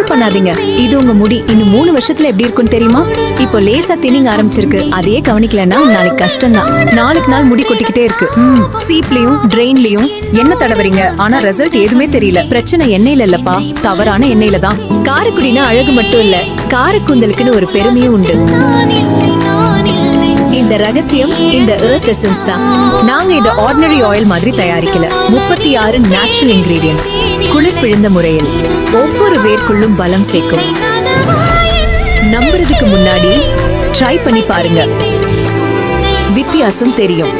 Scroll பண்ணாதீங்க. இது உங்க முடி இன்னும் 3 வருஷத்துல எப்படி இருக்கும்னு தெரியுமா? இப்போ லேசா திணிங்க ஆரம்பிச்சிருக்கு. அதையே கவனிக்கலன்னா நாளைக்கு கஷ்டம்தான். நாளுக்கு நாள் முடி கொட்டிக்கிட்டே இருக்கு. சீப்லயும் ட்ரெயின்லயும் எண்ணெய் தடவறீங்க, ஆனா ரிசல்ட் எதுவுமே தெரியல. பிரச்சனை எண்ணெயில இல்லப்பா, தவறான எண்ணெயில தான். காரக்குடினா அழகு மட்டும் இல்ல, காரக்கூந்தலுக்குன்னு ஒரு பெருமையும் உண்டு. இந்த ரகசியம் இந்த எர்த் எசன்ஸ் தான். நாங்க இத ஆர்டினரி ஆயில் மாதிரி தயாரிக்கல. 36 நேச்சுரல் இன்கிரீடியன்ட்ஸ், குளிர் பிழிந்த முறையில் ஒவ்வொரு வேர்க்குள்ளும் பலம் சேர்க்கும். நம்புறதுக்கு முன்னாடி ட்ரை பண்ணி பாருங்க, வித்தியாசம் தெரியும்.